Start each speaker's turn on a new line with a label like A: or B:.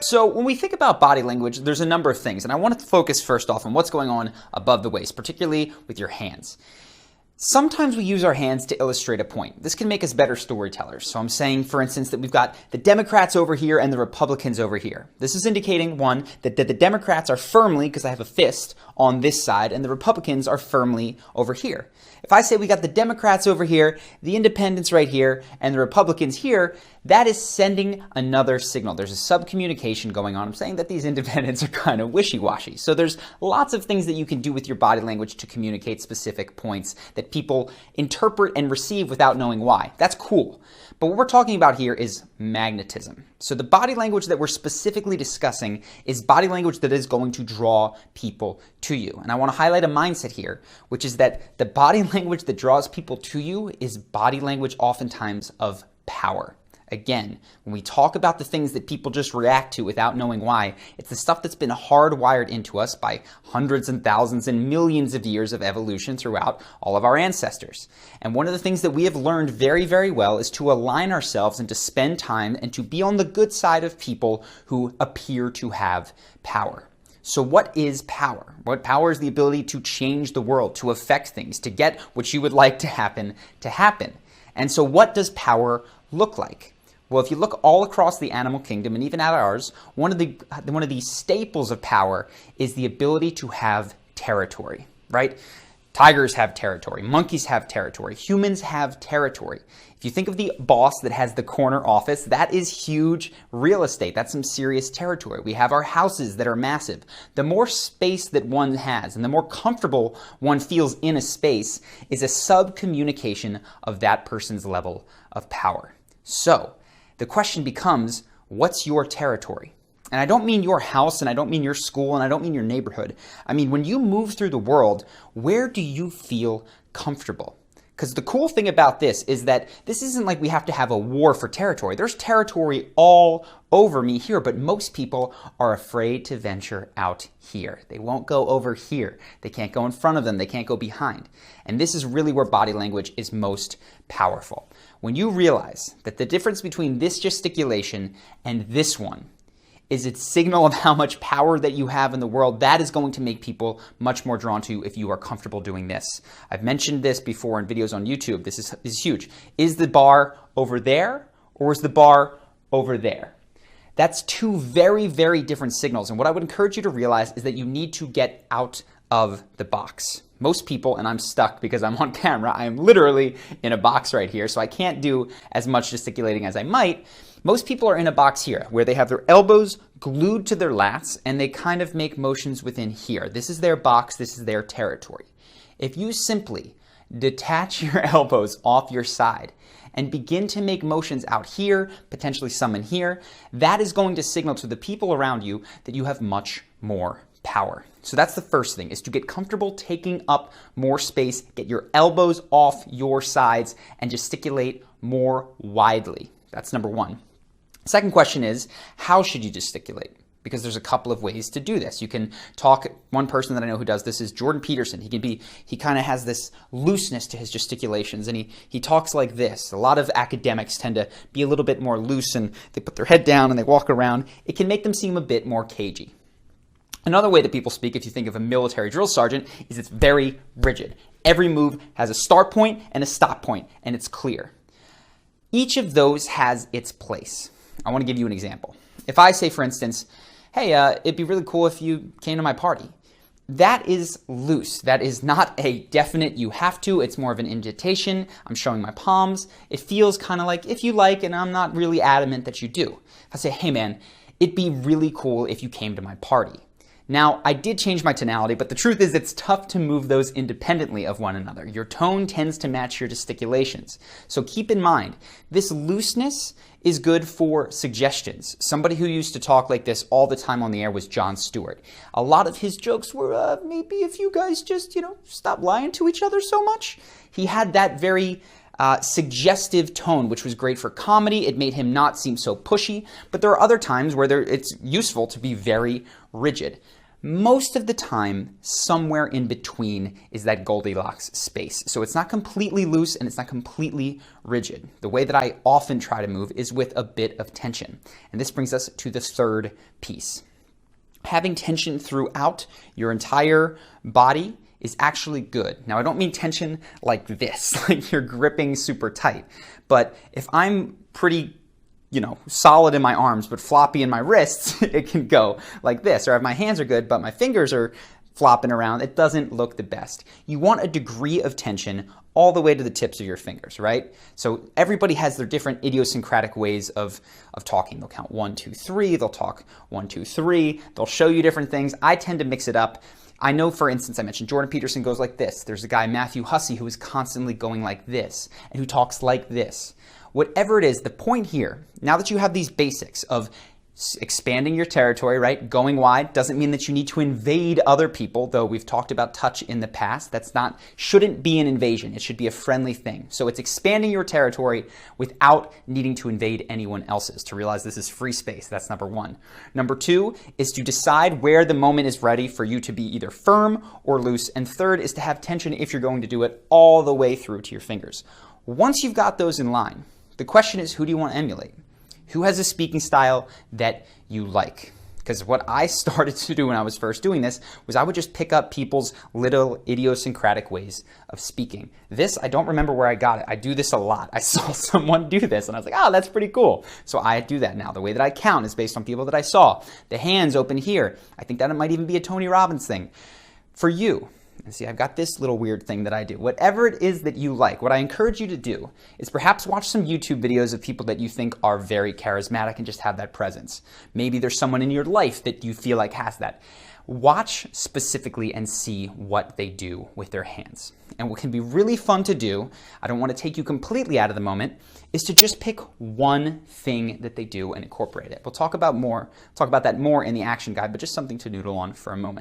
A: So when we think about body language, there's a number of things, and I want to focus first off on what's going on above the waist, particularly with your hands. Sometimes we use our hands to illustrate a point. This can make us better storytellers. So I'm saying, for instance, that we've got the Democrats over here and the Republicans over here. This is indicating, one, that the Democrats are firmly, because I have a fist, on this side, and the Republicans are firmly over here. If I say we got the Democrats over here, the Independents right here, and the Republicans here, that is sending another signal. There's a subcommunication going on. I'm saying that these independents are kind of wishy-washy. So there's lots of things that you can do with your body language to communicate specific points that people interpret and receive without knowing why. That's cool. But what we're talking about here is magnetism. So the body language that we're specifically discussing is body language that is going to draw people to you. And I want to highlight a mindset here, which is that the body language that draws people to you is body language oftentimes of power. Again, when we talk about the things that people just react to without knowing why, it's the stuff that's been hardwired into us by hundreds and thousands and millions of years of evolution throughout all of our ancestors. And one of the things that we have learned very, very well is to align ourselves and to spend time and to be on the good side of people who appear to have power. So what is power? What power is the ability to change the world, to affect things, to get what you would like to happen. And so what does power look like? Well, if you look all across the animal kingdom and even at ours, one of the staples of power is the ability to have territory, right? Tigers have territory, monkeys have territory, humans have territory. If you think of the boss that has the corner office, that is huge real estate. That's some serious territory. We have our houses that are massive. The more space that one has and the more comfortable one feels in a space is a sub-communication of that person's level of power. So the question becomes, what's your territory? And I don't mean your house, and I don't mean your school, and I don't mean your neighborhood. I mean, when you move through the world, where do you feel comfortable? Because the cool thing about this is that this isn't like we have to have a war for territory. There's territory all over me here, but most people are afraid to venture out here. They won't go over here. They can't go in front of them. They can't go behind. And this is really where body language is most powerful. When you realize that the difference between this gesticulation and this one is a signal of how much power that you have in the world, that is going to make people much more drawn to you if you are comfortable doing this. I've mentioned this before in videos on YouTube. This is huge. Is the bar over there or is the bar over there? That's two very, very different signals. And what I would encourage you to realize is that you need to get out of the box. Most people, and I'm stuck because I'm on camera, I am literally in a box right here, so I can't do as much gesticulating as I might. Most people are in a box here where they have their elbows glued to their lats and they kind of make motions within here. This is their box, this is their territory. If you simply detach your elbows off your side and begin to make motions out here, potentially some in here, that is going to signal to the people around you that you have much more power. So that's the first thing, is to get comfortable taking up more space, get your elbows off your sides, and gesticulate more widely. That's number one. Second question is, how should you gesticulate? Because there's a couple of ways to do this. You can talk, one person that I know who does this is Jordan Peterson. He kind of has this looseness to his gesticulations, and he talks like this. A lot of academics tend to be a little bit more loose, and they put their head down and they walk around. It can make them seem a bit more cagey. Another way that people speak, if you think of a military drill sergeant, is it's very rigid. Every move has a start point and a stop point, and it's clear. Each of those has its place. I want to give you an example. If I say, for instance, hey, it'd be really cool if you came to my party. That is loose. That is not a definite you have to. It's more of an invitation. I'm showing my palms. It feels kind of like if you like, and I'm not really adamant that you do. If I say, hey man, it'd be really cool if you came to my party. Now, I did change my tonality, but the truth is it's tough to move those independently of one another. Your tone tends to match your gesticulations. So keep in mind, this looseness is good for suggestions. Somebody who used to talk like this all the time on the air was Jon Stewart. A lot of his jokes were, maybe if you guys just, stop lying to each other so much. He had that very suggestive tone, which was great for comedy. It made him not seem so pushy. But there are other times where it's useful to be very rigid. Most of the time, somewhere in between is that Goldilocks space. So it's not completely loose and it's not completely rigid. The way that I often try to move is with a bit of tension. And this brings us to the third piece. Having tension throughout your entire body is actually good. Now, I don't mean tension like this, like you're gripping super tight. But if I'm pretty solid in my arms, but floppy in my wrists, it can go like this. Or if my hands are good, but my fingers are flopping around, it doesn't look the best. You want a degree of tension all the way to the tips of your fingers, right? So everybody has their different idiosyncratic ways of talking. They'll count 1, 2, 3. They'll talk 1, 2, 3. They'll show you different things. I tend to mix it up. I know, for instance, I mentioned Jordan Peterson goes like this. There's a guy, Matthew Hussey, who is constantly going like this and who talks like this. Whatever it is, the point here, now that you have these basics of expanding your territory, right? Going wide doesn't mean that you need to invade other people, though we've talked about touch in the past. Shouldn't be an invasion. It should be a friendly thing. So it's expanding your territory without needing to invade anyone else's. To realize this is free space, that's number one. Number two is to decide where the moment is ready for you to be either firm or loose. And third is to have tension if you're going to do it all the way through to your fingers. Once you've got those in line, the question is, who do you want to emulate? Who has a speaking style that you like? Because what I started to do when I was first doing this was I would just pick up people's little idiosyncratic ways of speaking. This, I don't remember where I got it. I do this a lot. I saw someone do this and I was like, oh, that's pretty cool. So I do that now. The way that I count is based on people that I saw. The hands open here. I think that it might even be a Tony Robbins thing. For you, and see, I've got this little weird thing that I do. Whatever it is that you like, what I encourage you to do is perhaps watch some YouTube videos of people that you think are very charismatic and just have that presence. Maybe there's someone in your life that you feel like has that. Watch specifically and see what they do with their hands. And what can be really fun to do, I don't want to take you completely out of the moment, is to just pick one thing that they do and incorporate it. We'll talk about that more in the action guide, but just something to noodle on for a moment.